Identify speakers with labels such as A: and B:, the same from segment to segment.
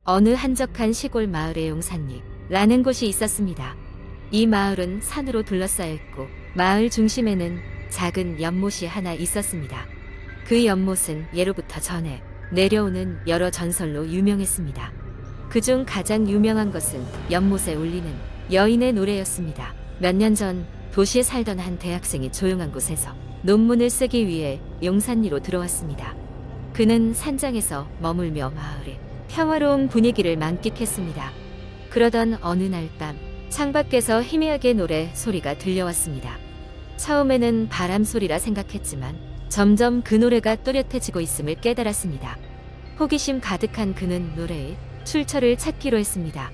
A: 어느 한적한 시골 마을에 용산리라는 곳이 있었습니다. 이 마을은 산으로 둘러싸여 있고 마을 중심에는 작은 연못이 하나 있었습니다. 그 연못은 예로부터 전해 내려오는 여러 전설로 유명했습니다. 그중 가장 유명한 것은 연못에 울리는 여인의 노래였습니다. 몇 년 전 도시에 살던 한 대학생이 조용한 곳에서 논문을 쓰기 위해 용산리로 들어왔습니다. 그는 산장에서 머물며 마을의 평화로운 분위기를 만끽했습니다. 그러던 어느 날 밤 창밖에서 희미하게 노래 소리가 들려왔습니다. 처음에는 바람 소리라 생각했지만 점점 그 노래가 또렷해지고 있음을 깨달았습니다. 호기심 가득한 그는 노래의 출처를 찾기로 했습니다.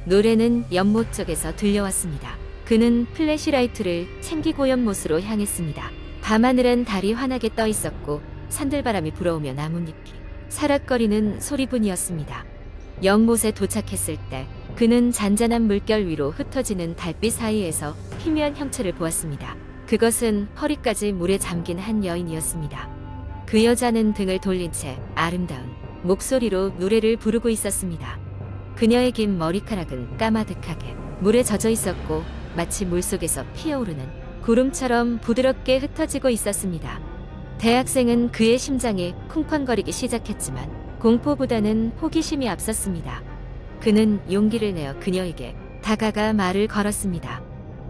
A: 노래는 연못 쪽에서 들려왔습니다. 그는 플래시라이트를 챙기고 연못으로 향했습니다. 밤하늘엔 달이 환하게 떠 있었고 산들바람이 불어오며 나뭇잎이 사락거리는 소리뿐이었습니다. 연못에 도착했을 때 그는 잔잔한 물결 위로 흩어지는 달빛 사이에서 희미한 형체를 보았습니다. 그것은 허리까지 물에 잠긴 한 여인이었습니다. 그 여자는 등을 돌린 채 아름다운 목소리로 노래를 부르고 있었습니다. 그녀의 긴 머리카락은 까마득하게 물에 젖어 있었고 마치 물속에서 피어오르는 구름처럼 부드럽게 흩어지고 있었습니다. 대학생은 그의 심장이 쿵쾅거리기 시작했지만 공포보다는 호기심이 앞섰습니다. 그는 용기를 내어 그녀에게 다가가 말을 걸었습니다.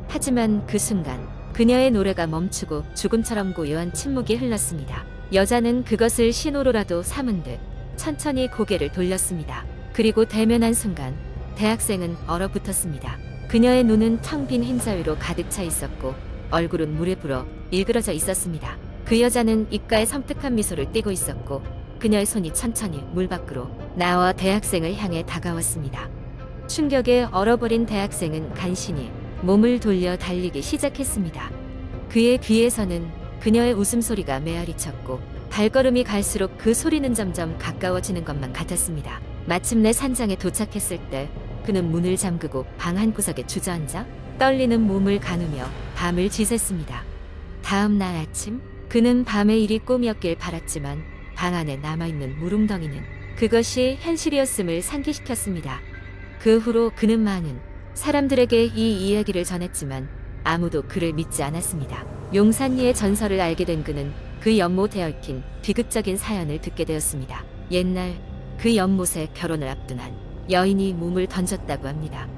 A: 하지만 그 순간 그녀의 노래가 멈추고 죽음처럼 고요한 침묵이 흘렀습니다. 여자는 그것을 신호로라도 삼은 듯 천천히 고개를 돌렸습니다. 그리고 대면한 순간 대학생은 얼어붙었습니다. 그녀의 눈은 텅 빈 흰자 위로 가득 차 있었고 얼굴은 물에 불어 일그러져 있었습니다. 그 여자는 입가에 섬뜩한 미소를 띠고 있었고 그녀의 손이 천천히 물 밖으로 나와 대학생을 향해 다가왔습니다. 충격에 얼어버린 대학생은 간신히 몸을 돌려 달리기 시작했습니다. 그의 귀에서는 그녀의 웃음소리가 메아리쳤고 발걸음이 갈수록 그 소리는 점점 가까워지는 것만 같았습니다. 마침내 산장에 도착했을 때 그는 문을 잠그고 방 한구석에 주저앉아 떨리는 몸을 가누며 밤을 지샜습니다. 다음 날 아침 그는 밤의 일이 꿈이었길 바랐지만 방 안에 남아있는 물웅덩이는 그것이 현실이었음을 상기시켰습니다. 그 후로 그는 많은 사람들에게 이 이야기를 전했지만 아무도 그를 믿지 않았습니다. 용산리의 전설을 알게 된 그는 그 연못에 얽힌 비극적인 사연을 듣게 되었습니다. 옛날 그 연못에 결혼을 앞둔 한 여인이 몸을 던졌다고 합니다.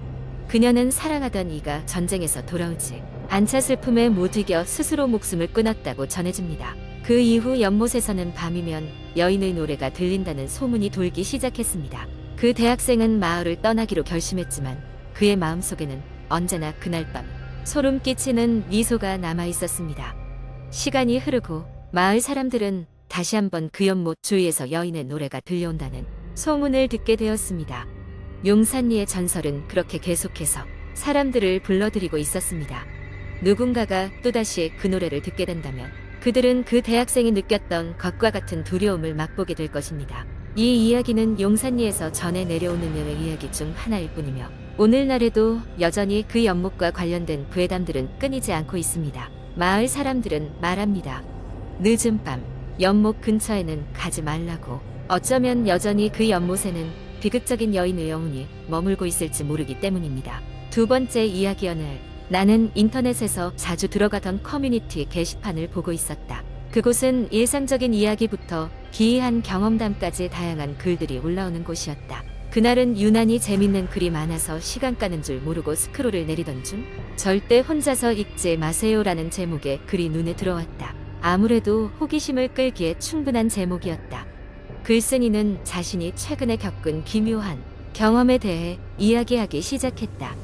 A: 그녀는 사랑하던 이가 전쟁에서 돌아오지 않자 슬픔에 못 이겨 스스로 목숨을 끊었다고 전해집니다. 그 이후 연못에서는 밤이면 여인의 노래가 들린다는 소문이 돌기 시작했습니다. 그 대학생은 마을을 떠나기로 결심했지만 그의 마음속에는 언제나 그날 밤 소름 끼치는 미소가 남아 있었습니다. 시간이 흐르고 마을 사람들은 다시 한번 그 연못 주위에서 여인의 노래가 들려온다는 소문을 듣게 되었습니다. 용산리의 전설은 그렇게 계속해서 사람들을 불러들이고 있었습니다. 누군가가 또다시 그 노래를 듣게 된다면 그들은 그 대학생이 느꼈던 것과 같은 두려움을 맛보게 될 것입니다. 이 이야기는 용산리에서 전해 내려오는 이야기 중 하나일 뿐이며 오늘날에도 여전히 그 연못과 관련된 괴담들은 끊이지 않고 있습니다. 마을 사람들은 말합니다. 늦은 밤 연못 근처에는 가지 말라고. 어쩌면 여전히 그 연못에는 비극적인 여인의 영혼이 머물고 있을지 모르기 때문입니다. 두 번째 이야기. 어느 날 나는 인터넷에서 자주 들어가던 커뮤니티 게시판을 보고 있었다. 그곳은 일상적인 이야기부터 기이한 경험담까지 다양한 글들이 올라오는 곳이었다. 그날은 유난히 재밌는 글이 많아서 시간 가는 줄 모르고 스크롤을 내리던 중 절대 혼자서 읽지 마세요라는 제목의 글이 눈에 들어왔다. 아무래도 호기심을 끌기에 충분한 제목이었다. 글쓴이는 자신이 최근에 겪은 기묘한 경험에 대해 이야기하기 시작했다.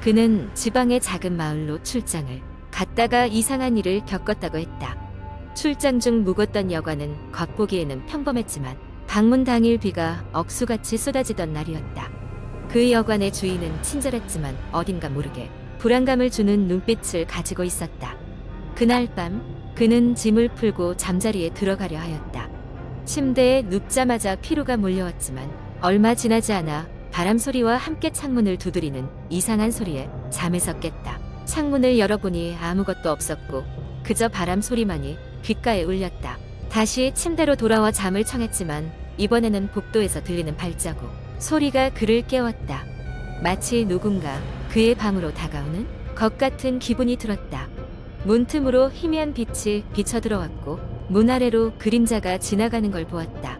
A: 그는 지방의 작은 마을로 출장을 갔다가 이상한 일을 겪었다고 했다. 출장 중 묵었던 여관은 겉보기에는 평범했지만 방문 당일 비가 억수같이 쏟아지던 날이었다. 그 여관의 주인은 친절했지만 어딘가 모르게 불안감을 주는 눈빛을 가지고 있었다. 그날 밤 그는 짐을 풀고 잠자리에 들어가려 하였다. 침대에 눕자마자 피로가 몰려왔지만 얼마 지나지 않아 바람 소리와 함께 창문을 두드리는 이상한 소리에 잠에서 깼다. 창문을 열어보니 아무것도 없었고 그저 바람 소리만이 귓가에 울렸다. 다시 침대로 돌아와 잠을 청했지만 이번에는 복도에서 들리는 발자국, 소리가 그를 깨웠다. 마치 누군가 그의 방으로 다가오는 것 같은 기분이 들었다. 문틈으로 희미한 빛이 비쳐 들어왔고 문 아래로 그림자가 지나가는 걸 보았다.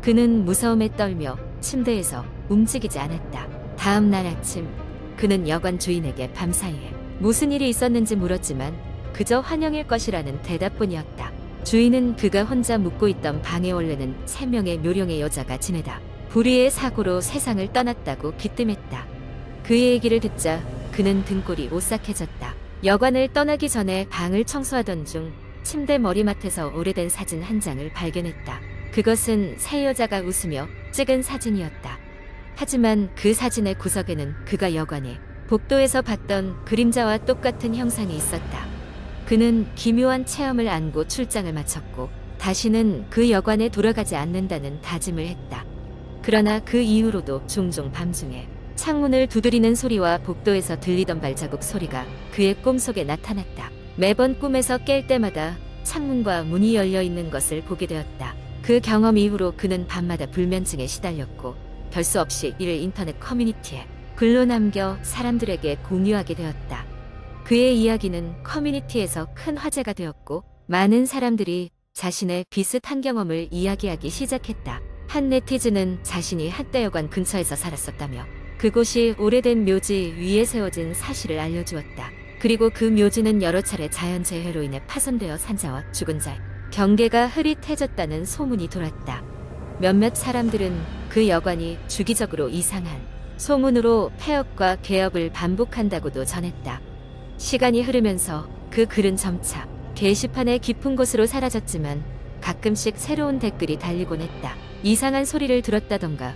A: 그는 무서움에 떨며 침대에서 움직이지 않았다. 다음 날 아침 그는 여관 주인에게 밤사이에 무슨 일이 있었는지 물었지만 그저 환영일 것이라는 대답뿐이었다. 주인은 그가 혼자 묵고 있던 방에 원래는 3명의 묘령의 여자가 지내다 불의의 사고로 세상을 떠났다고 기뜸했다. 그의 얘기를 듣자 그는 등골이 오싹해졌다. 여관을 떠나기 전에 방을 청소하던 중 침대 머리맡에서 오래된 사진 한 장을 발견했다. 그것은 새 여자가 웃으며 찍은 사진이었다. 하지만 그 사진의 구석에는 그가 여관에 복도에서 봤던 그림자와 똑같은 형상이 있었다. 그는 기묘한 체험을 안고 출장을 마쳤고 다시는 그 여관에 돌아가지 않는다는 다짐을 했다. 그러나 그 이후로도 종종 밤중에 창문을 두드리는 소리와 복도에서 들리던 발자국 소리가 그의 꿈속에 나타났다. 매번 꿈에서 깰 때마다 창문과 문이 열려 있는 것을 보게 되었다. 그 경험 이후로 그는 밤마다 불면증에 시달렸고 별 수 없이 이를 인터넷 커뮤니티에 글로 남겨 사람들에게 공유하게 되었다. 그의 이야기는 커뮤니티에서 큰 화제가 되었고 많은 사람들이 자신의 비슷한 경험을 이야기하기 시작했다. 한 네티즌은 자신이 한때 여관 근처에서 살았었다며 그곳이 오래된 묘지 위에 세워진 사실을 알려주었다. 그리고 그 묘지는 여러 차례 자연재해로 인해 파손되어 산자와 죽은 자의 경계가 흐릿해졌다는 소문이 돌았다. 몇몇 사람들은 그 여관이 주기적으로 이상한 소문으로 폐업과 개업을 반복한다고도 전했다. 시간이 흐르면서 그 글은 점차 게시판의 깊은 곳으로 사라졌지만 가끔씩 새로운 댓글이 달리곤 했다. 이상한 소리를 들었다던가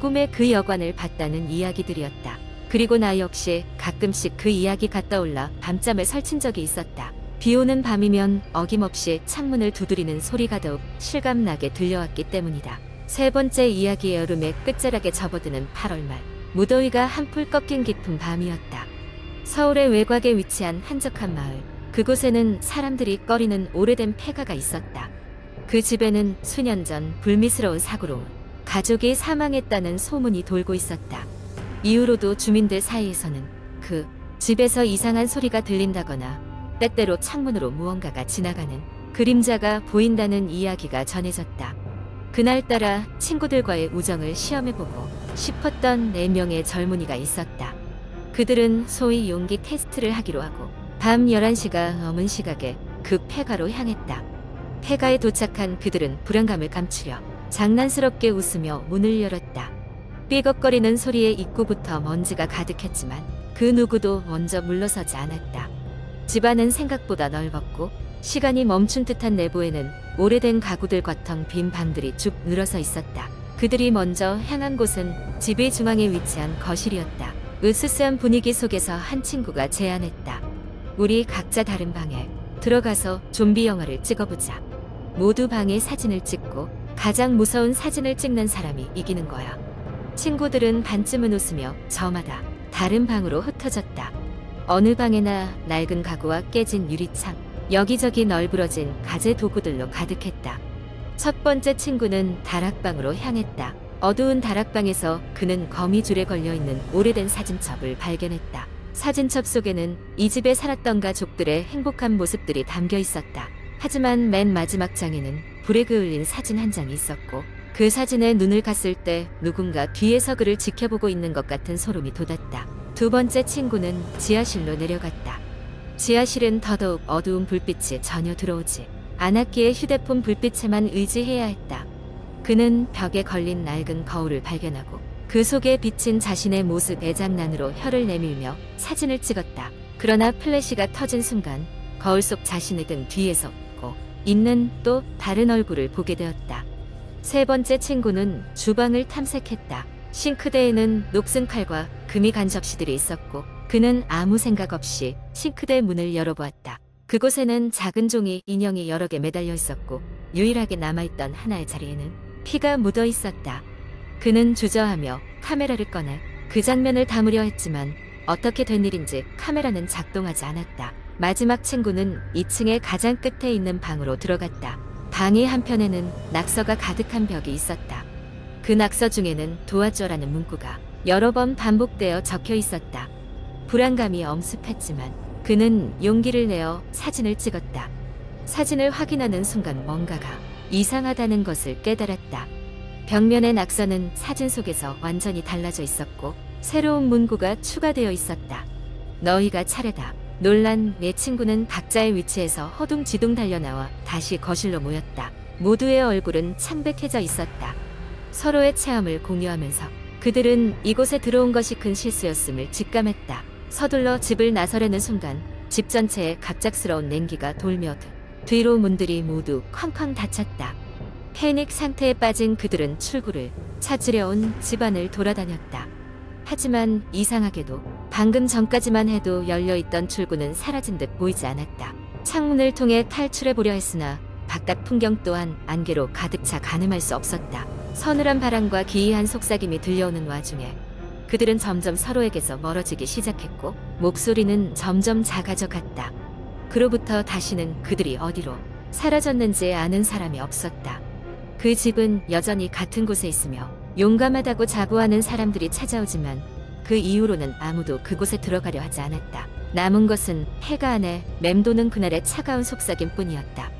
A: 꿈에 그 여관을 봤다는 이야기들이었다. 그리고 나 역시 가끔씩 그 이야기가 떠올라 밤잠을 설친 적이 있었다. 비 오는 밤이면 어김없이 창문을 두드리는 소리가 더욱 실감나게 들려왔기 때문이다. 세 번째 이야기의 여름에 끝자락에 접어드는 8월 말 무더위가 한풀 꺾인 깊은 밤이었다. 서울의 외곽에 위치한 한적한 마을. 그곳에는 사람들이 꺼리는 오래된 폐가가 있었다. 그 집에는 수년 전 불미스러운 사고로 가족이 사망했다는 소문이 돌고 있었다. 이후로도 주민들 사이에서는 그 집에서 이상한 소리가 들린다거나 때때로 창문으로 무언가가 지나가는 그림자가 보인다는 이야기가 전해졌다. 그날따라 친구들과의 우정을 시험해보고 싶었던 4명의 젊은이가 있었다. 그들은 소위 용기 테스트를 하기로 하고 밤 11시가 넘은 시각에 그 폐가로 향했다. 폐가에 도착한 그들은 불안감을 감추려 장난스럽게 웃으며 문을 열었다. 삐걱거리는 소리에 입구부터 먼지가 가득했지만 그 누구도 먼저 물러서지 않았다. 집안은 생각보다 넓었고 시간이 멈춘 듯한 내부에는 오래된 가구들과 텅 빈 방들이 쭉 늘어서 있었다. 그들이 먼저 향한 곳은 집의 중앙에 위치한 거실이었다. 으스스한 분위기 속에서 한 친구가 제안했다. 우리 각자 다른 방에 들어가서 좀비 영화를 찍어보자. 모두 방에 사진을 찍고 가장 무서운 사진을 찍는 사람이 이기는 거야. 친구들은 반쯤은 웃으며 저마다 다른 방으로 흩어졌다. 어느 방에나 낡은 가구와 깨진 유리창, 여기저기 널브러진 가재 도구들로 가득했다. 첫 번째 친구는 다락방으로 향했다. 어두운 다락방에서 그는 거미줄에 걸려있는 오래된 사진첩을 발견했다. 사진첩 속에는 이 집에 살았던 가족들의 행복한 모습들이 담겨 있었다. 하지만 맨 마지막 장에는 불에 그을린 사진 한 장이 있었고 그 사진에 눈을 갔을 때 누군가 뒤에서 그를 지켜보고 있는 것 같은 소름이 돋았다. 두 번째 친구는 지하실로 내려갔다. 지하실은 더더욱 어두운 불빛이 전혀 들어오지 않았기에 휴대폰 불빛에만 의지해야 했다. 그는 벽에 걸린 낡은 거울을 발견하고 그 속에 비친 자신의 모습의 장난으로 혀를 내밀며 사진을 찍었다. 그러나 플래시가 터진 순간 거울 속 자신의 등 뒤에서 웃고 있는 또 다른 얼굴을 보게 되었다. 세 번째 친구는 주방을 탐색했다. 싱크대에는 녹슨 칼과 금이 간 접시들이 있었고 그는 아무 생각 없이 싱크대 문을 열어보았다. 그곳에는 작은 종이 인형이 여러 개 매달려 있었고 유일하게 남아있던 하나의 자리에는 피가 묻어 있었다. 그는 주저하며 카메라를 꺼내 그 장면을 담으려 했지만 어떻게 된 일인지 카메라는 작동하지 않았다. 마지막 친구는 2층의 가장 끝에 있는 방으로 들어갔다. 방의 한편에는 낙서가 가득한 벽이 있었다. 그 낙서 중에는 도와줘라는 문구가 여러 번 반복되어 적혀 있었다. 불안감이 엄습했지만 그는 용기를 내어 사진을 찍었다. 사진을 확인하는 순간 뭔가가 이상하다는 것을 깨달았다. 벽면의 낙서는 사진 속에서 완전히 달라져 있었고 새로운 문구가 추가되어 있었다. 너희가 차례다. 놀란 네 친구는 각자의 위치에서 허둥지둥 달려나와 다시 거실로 모였다. 모두의 얼굴은 창백해져 있었다. 서로의 체험을 공유하면서 그들은 이곳에 들어온 것이 큰 실수였음을 직감했다. 서둘러 집을 나서려는 순간 집 전체에 갑작스러운 냉기가 돌며 뒤로 문들이 모두 쾅쾅 닫혔다. 패닉 상태에 빠진 그들은 출구를 찾으려 온 집안을 돌아다녔다. 하지만 이상하게도 방금 전까지만 해도 열려있던 출구는 사라진 듯 보이지 않았다. 창문을 통해 탈출해보려 했으나 바깥 풍경 또한 안개로 가득 차 가늠할 수 없었다. 서늘한 바람과 기이한 속삭임이 들려오는 와중에 그들은 점점 서로에게서 멀어지기 시작했고 목소리는 점점 작아져 갔다. 그로부터 다시는 그들이 어디로 사라졌는지 아는 사람이 없었다. 그 집은 여전히 같은 곳에 있으며 용감하다고 자부하는 사람들이 찾아오지만 그 이후로는 아무도 그곳에 들어가려 하지 않았다. 남은 것은 폐가 안에 맴도는 그날의 차가운 속삭임 뿐이었다.